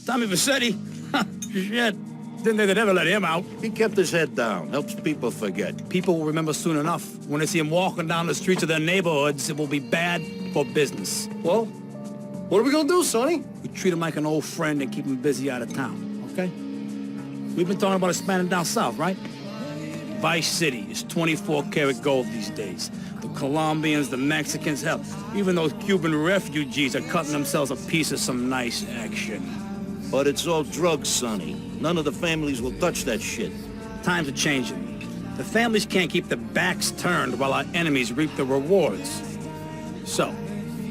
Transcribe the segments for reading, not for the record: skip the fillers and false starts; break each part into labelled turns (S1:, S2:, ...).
S1: Tommy Vassetti? Shit. Didn't think they'd ever let him out.
S2: He kept his head down, helps people forget.
S1: People will remember soon enough. When they see him walking down the streets of their neighborhoods, it will be bad for business.
S3: Well, what are we gonna do, Sonny?
S1: We treat him like an old friend and keep him busy out of town, okay? We've been talking about expanding down south, right? Vice City is 24-karat gold these days. The Colombians, the Mexicans, hell, even those Cuban refugees are cutting themselves a piece of some nice action.
S2: But it's all drugs, Sonny. None of the families will touch that shit.
S1: Times are changing. The families can't keep their backs turned while our enemies reap the rewards. So,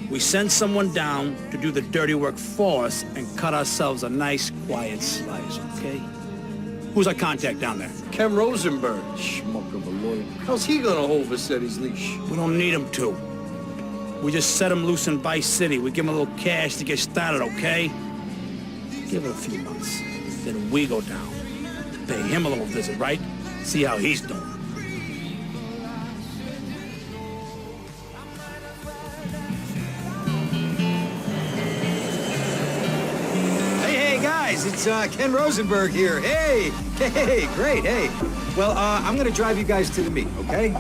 S1: we send someone down to do the dirty work for us and cut ourselves a nice, quiet slice, okay? Who's our contact down there?
S3: Ken Rosenberg. Schmuck of a lawyer. How's he gonna hold Vassetti's leash?
S1: We don't need him to. We just set him loose in Vice City. We give him a little cash to get started, okay? Give it a few months. Then we go down. Pay him a little visit, right? See how he's doing.
S4: Hey, guys, it's Ken Rosenberg here. Hey, great, hey. Well, I'm gonna drive you guys to the meet, okay?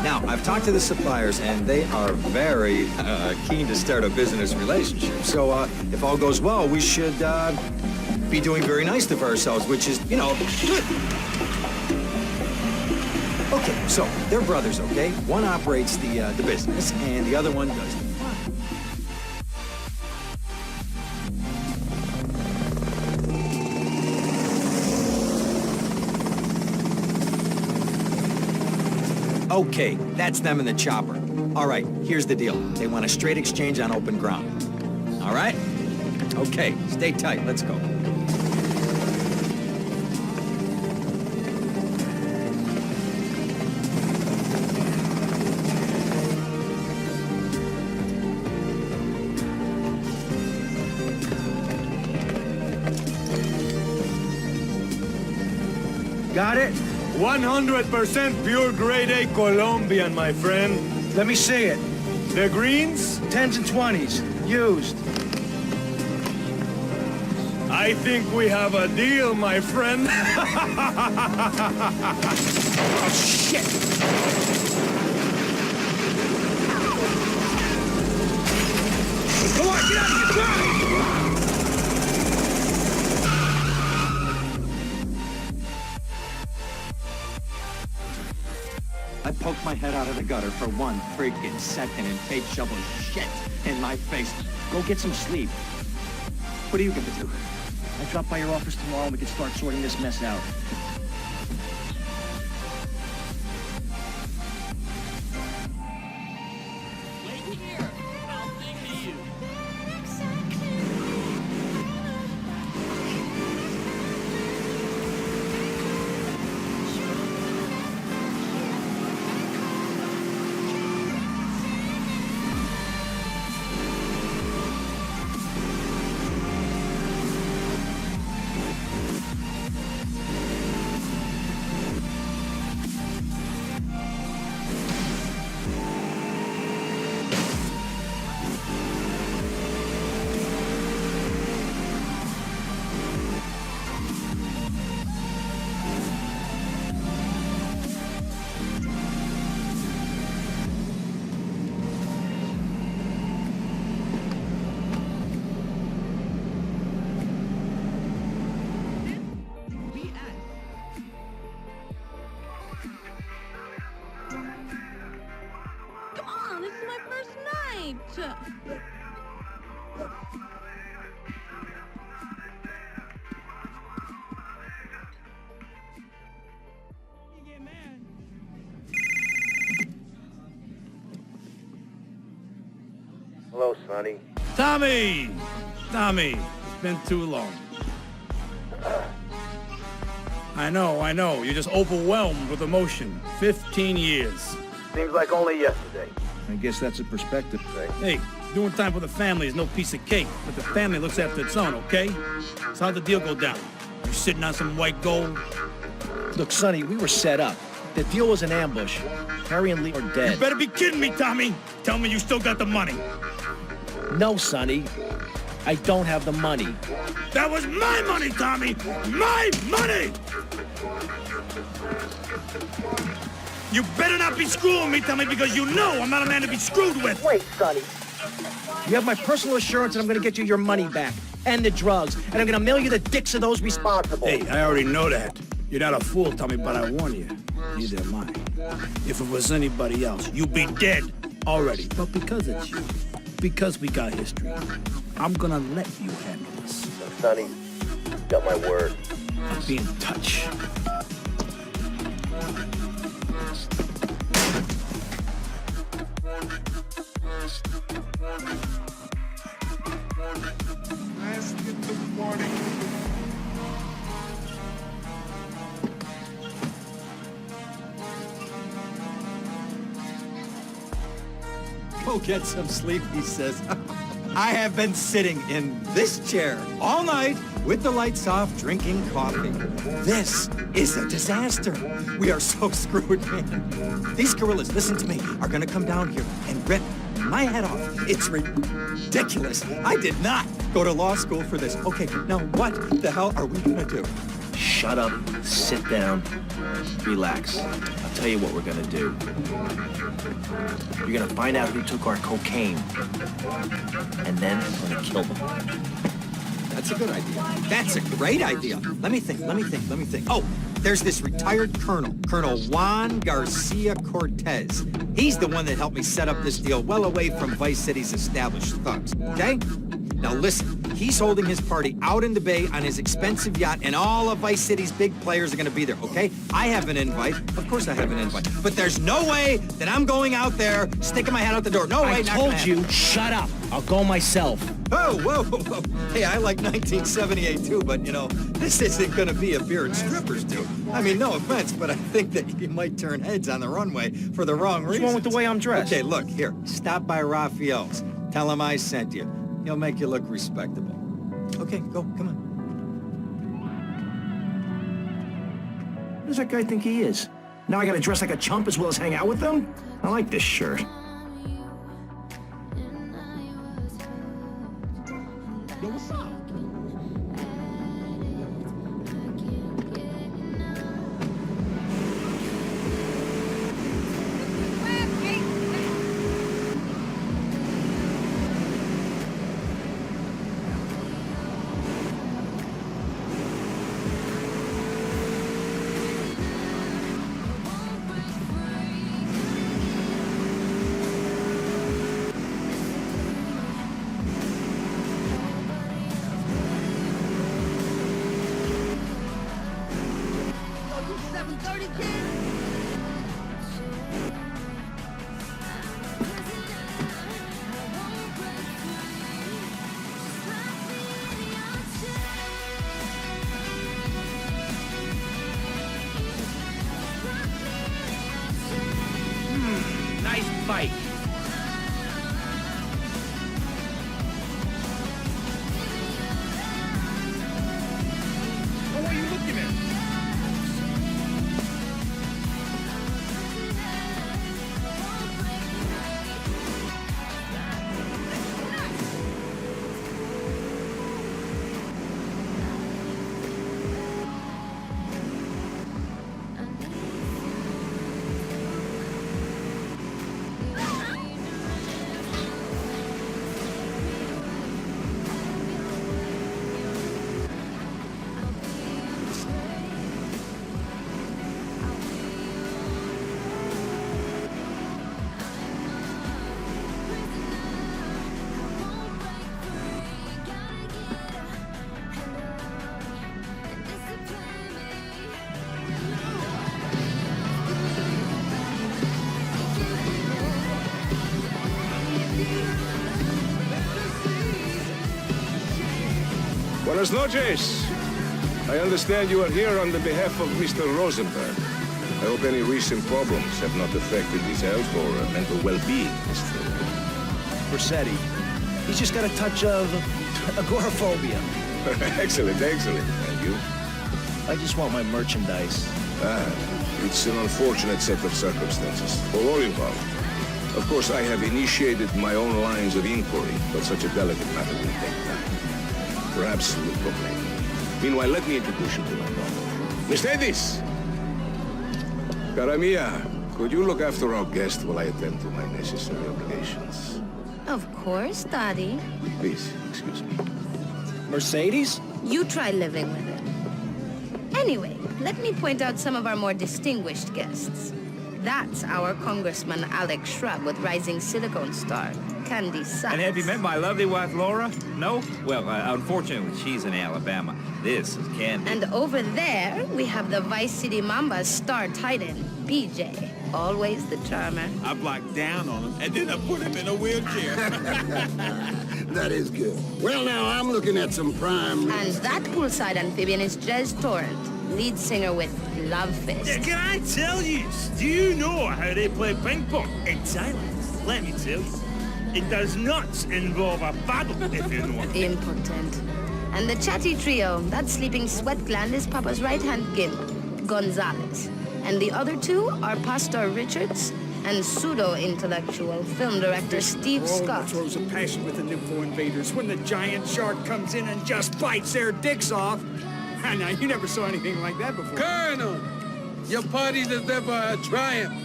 S4: Now, I've talked to the suppliers, and they are very keen to start a business relationship. So, if all goes well, we should be doing very nicely for ourselves, which is, you know, good. Okay, so they're brothers, okay? One operates the business, and the other one does the Okay, that's them in the chopper. All right, here's the deal. They want a straight exchange on open ground. All right? Okay, stay tight. Let's go.
S3: Got it? 100% pure grade A Colombian, my friend.
S5: Let me see it.
S3: The greens?
S5: 10s and 20s. Used.
S3: I think we have a deal, my friend.
S1: Oh, shit!
S5: Come on, get out of here! Drive!
S4: I poked my head out of the gutter for one freaking second and fate shoveled shit in my face. Go get some sleep. What are you gonna do?
S5: I'll drop by your office tomorrow and we can start sorting this mess out.
S6: Wait here. I'll sing to you. Come on, this is my first night.
S2: Hello, Sonny.
S1: Tommy! Tommy, it's been too long. I know. You're just overwhelmed with emotion. 15 years.
S2: Seems like only yesterday.
S5: I guess that's a perspective.
S1: Hey, doing time for the family is no piece of cake, but the family looks after its own, okay? So how'd the deal go down? You sitting on some white gold?
S5: Look, Sonny, we were set up. The deal was an ambush. Harry and Lee are dead.
S1: You better be kidding me, Tommy! Tell me you still got the money.
S5: No, Sonny. I don't have the money.
S1: That was my money, Tommy! My money! You better not be screwing me, Tommy, because you know I'm not a man to be screwed with!
S5: Wait, Sonny. You have my personal assurance that I'm gonna get you your money back. And the drugs. And I'm gonna mail you the dicks of those responsible.
S1: Hey, I already know that. You're not a fool, Tommy, but I warn you. Neither am I. If it was anybody else, you'd be dead already. But because it's you, because we got history, I'm gonna let you handle this.
S7: Sonny, you got my word.
S1: I'll be in touch.
S4: Go get some sleep, he says. I have been sitting in this chair all night with the lights off, drinking coffee. This is a disaster. We are so screwed, man. These gorillas, listen to me, are gonna come down here and rip my head off. It's ridiculous. I did not go to law school for this. Okay, now what the hell are we gonna do?
S5: Shut up, sit down, relax. I'll tell you what we're gonna do. You're gonna find out who took our cocaine, and then we're gonna kill them.
S4: That's a good idea. That's a great idea. Let me think. Oh, there's this retired colonel, Colonel Juan Garcia Cortez. He's the one that helped me set up this deal well away from Vice City's established thugs, okay? Now listen, he's holding his party out in the bay on his expensive yacht, and all of Vice City's big players are gonna be there, okay? I have an invite. Of course I have an invite. But there's no way that I'm going out there, sticking my head out the door. No way,
S5: I
S4: not gonna
S5: told
S4: happen.
S5: you, shut up. I'll go myself.
S4: Oh, whoa. Hey, I like 1978 too, but you know, this isn't gonna be a beer and strippers do. I mean, no offense, but I think that you might turn heads on the runway for the wrong reasons.
S5: What's wrong with the way I'm dressed?
S4: Okay, look, here, stop by Raphael's. Tell him I sent you. He'll make you look respectable. Okay, go, come on.
S5: Who does that guy think he is? Now I gotta dress like a chump as well as hang out with them? I like this shirt. Nice fight. Oh, what are you looking at?
S3: Buenas noches. I understand you are here on the behalf of Mr. Rosenberg. I hope any recent problems have not affected his health or mental well-being, Mr.
S5: Rossetti. He's just got a touch of agoraphobia.
S3: Excellent. And you?
S5: I just want my merchandise.
S3: It's an unfortunate set of circumstances for all involved. Of course, I have initiated my own lines of inquiry, but such a delicate matter will take time. Perhaps we'll talk later. Meanwhile, let me introduce you to my daughter. Mercedes! Cara mia, could you look after our guest while I attend to my necessary obligations?
S6: Of course, Daddy.
S3: Please, excuse me.
S4: Mercedes?
S6: You try living with it. Anyway, let me point out some of our more distinguished guests. That's our Congressman Alex Shrub with Rising Silicon star, Candy Sachs.
S8: And have you met my lovely wife, Laura? No? Well, unfortunately, she's in Alabama. This is Candy.
S6: And over there, we have the Vice City Mamba's star titan, BJ. Always the charmer.
S9: I blocked down on him, and then I put him in a wheelchair.
S10: That is good. Well, now, I'm looking at some prime...
S6: And that poolside amphibian is Jez Torrent, lead singer with Love Fist.
S1: Can I tell you? Do you know how they play ping pong in Thailand? Let me tell you. It does not involve a paddle, if you know what I mean.
S6: Impotent. And the chatty trio, that sleeping sweat gland is Papa's right-hand gimp, Gonzalez. And the other two are Pastor Richards and pseudo-intellectual film director Steve Scott.
S11: Throws a passion with the nympho invaders when the giant shark comes in and just bites their dicks off. Now, you never saw anything like that before.
S9: Colonel, your party deserves a triumph.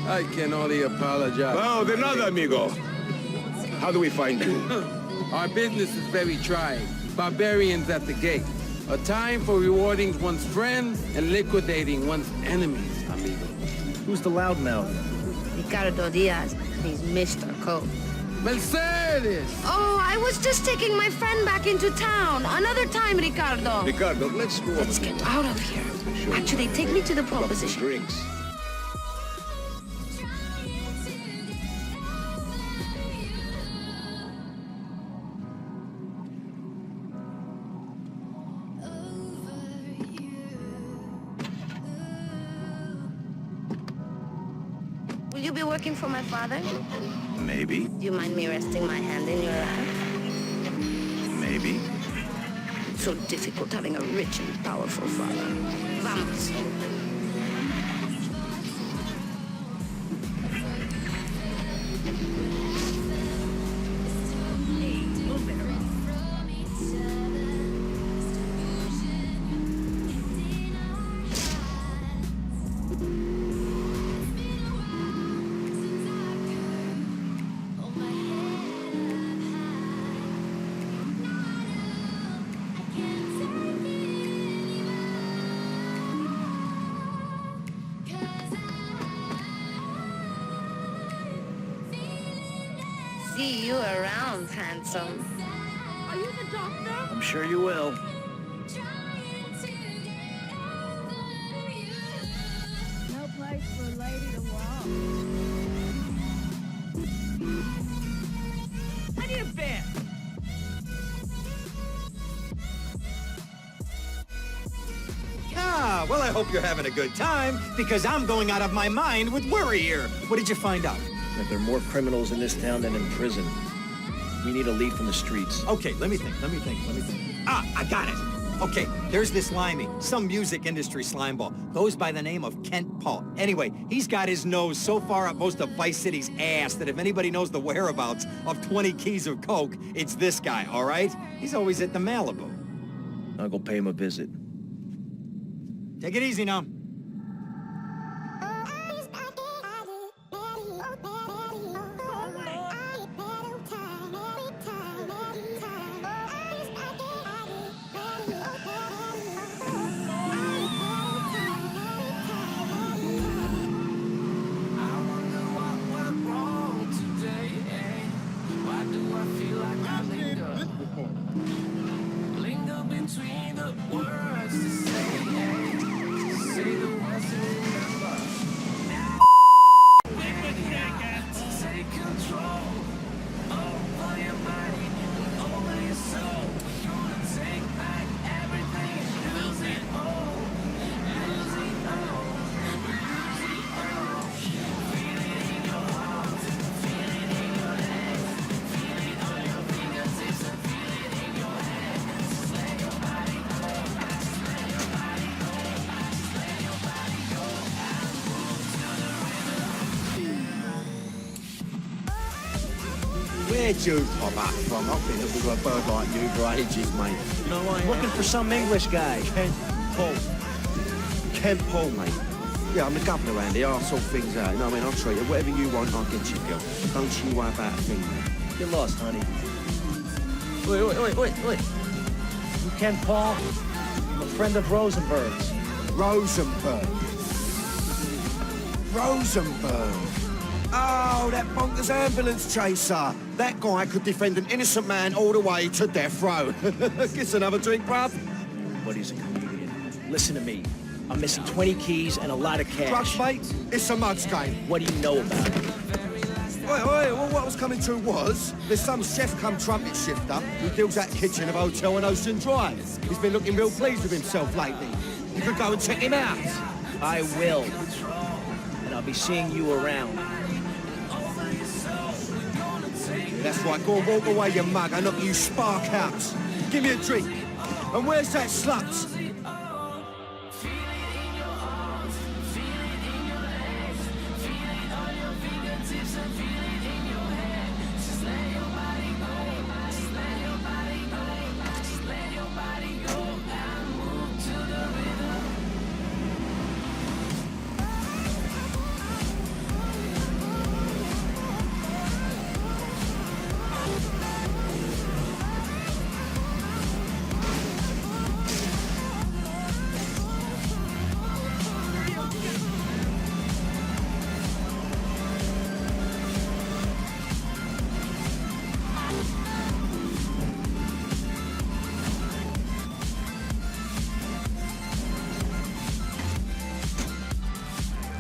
S9: I can only apologize.
S3: Oh, de nada, amigo. How do we find you?
S9: Our business is very trying. Barbarians at the gate. A time for rewarding one's friends and liquidating one's enemies, amigo.
S5: Who's the loudmouth?
S6: Ricardo Diaz. He's Mr. Coke.
S9: Mercedes!
S6: Oh, I was just taking my friend back into town. Another time, Ricardo.
S3: Ricardo, let's go.
S6: Let's get out of here. Actually, take me to the pole position.
S3: Drinks.
S6: Will you be working for my father?
S2: Maybe,
S6: Do you mind me resting my hand in your lap?
S2: maybe.
S6: It's so difficult having a rich and powerful father. Vamos. See you around, handsome. Are you the doctor?
S5: I'm sure you will.
S6: No place for a lady to walk.
S1: How do you been?
S4: Ah, well, I hope you're having a good time, because I'm going out of my mind with worry here. What did you find out?
S5: That there are more criminals in this town than in prison. We need a lead from the streets.
S4: Okay, let me think. Ah, I got it. Okay, there's this limey, some music industry slimeball. Goes by the name of Kent Paul. Anyway, he's got his nose so far up most of Vice City's ass that if anybody knows the whereabouts of 20 keys of coke, it's this guy, all right? He's always at the Malibu.
S5: I'll go pay him a visit.
S4: Take it easy now.
S12: Linger between the words to say
S5: Where'd you pop up from? I've been looking for a bird like you for ages, mate.
S2: You know, I
S5: Looking for some English guy. Ken Paul. Ken Paul, mate. Yeah, I'm the governor around here. I'll sort things out. You know what I mean? I'll treat you. Whatever you want, I'll get you, girl. Don't you worry about a thing, mate.
S1: Get lost, honey. Wait. You Ken Paul? I'm a friend of Rosenberg's.
S10: Rosenberg.
S5: Oh, that bonkers ambulance chaser. That guy could defend an innocent man all the way to death row. Get another drink, bruv.
S1: But he's a comedian. Listen to me. I'm missing 20 keys and a lot of cash.
S5: Drugs, mate? It's a mud's game.
S1: What do you know about it?
S5: Oi, well, what was coming to was, there's some chef come trumpet shifter who deals that kitchen of a hotel on Ocean Drive. He's been looking real pleased with himself lately. You could go and check him out.
S1: I will. And I'll be seeing you around.
S5: That's right, go and walk away, you mug. I knock you spark out. Give me a drink. And where's that slut?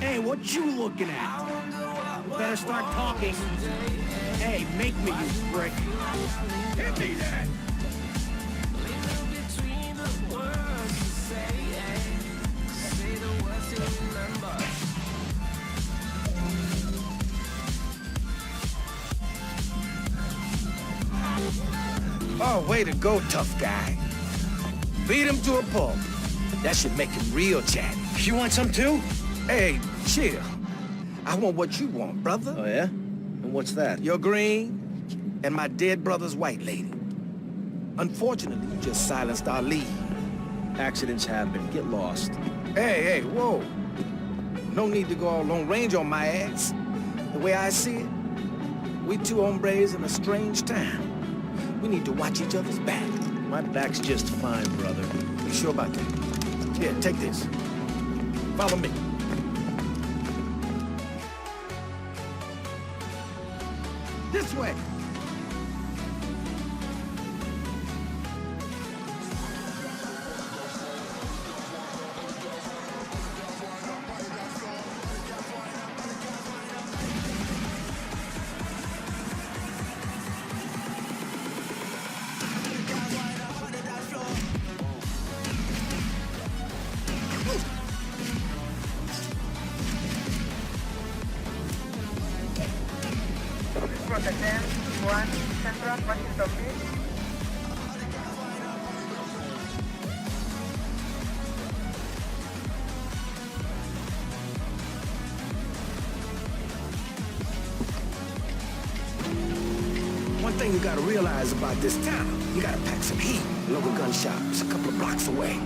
S1: Hey, what you looking at? You better start talking. Hey, make me, you prick. Hit me then!
S11: Oh, way to go, tough guy. Beat him to a pulp. That should make him real chatty.
S1: You want some too?
S11: Hey, chill. I want what you want, brother.
S5: Oh, yeah? And what's that?
S11: Your green and my dead brother's white lady. Unfortunately, you just silenced our lead.
S5: Accidents happen. Get lost.
S11: Hey, whoa. No need to go all Lone Ranger on my ass. The way I see it, we two hombres in a strange town. We need to watch each other's back.
S5: My back's just fine, brother.
S11: You sure about that? Here, take this. Follow me. This way.
S12: Protección, Juan, Central, Washington Beach.
S11: One thing you gotta realize about this town, you gotta pack some heat. Local gun shop is a couple of blocks away.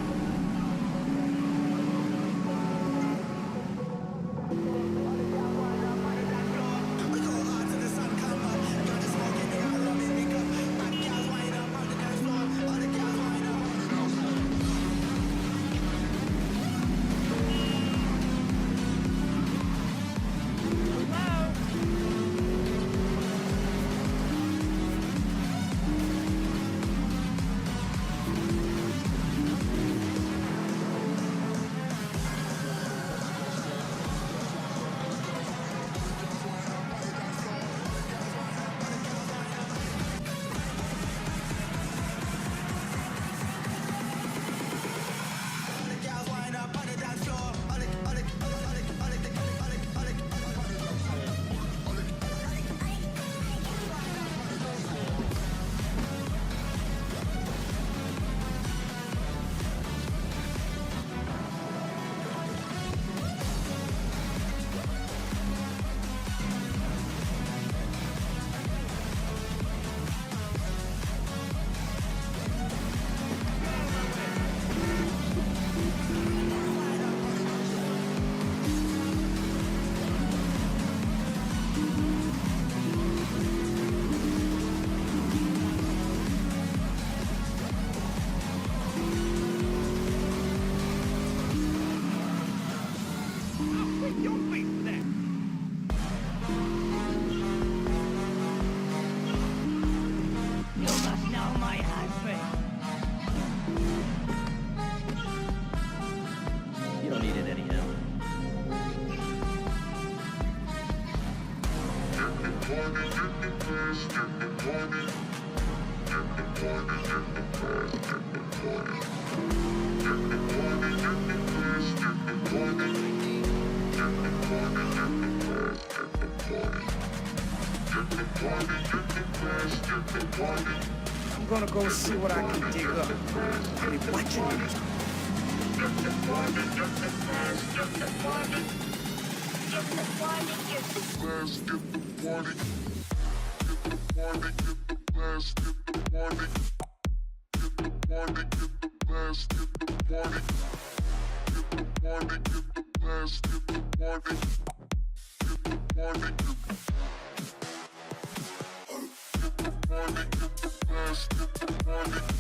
S11: I'm gonna go see what I can dig up. I'll be watching you.
S13: Warning.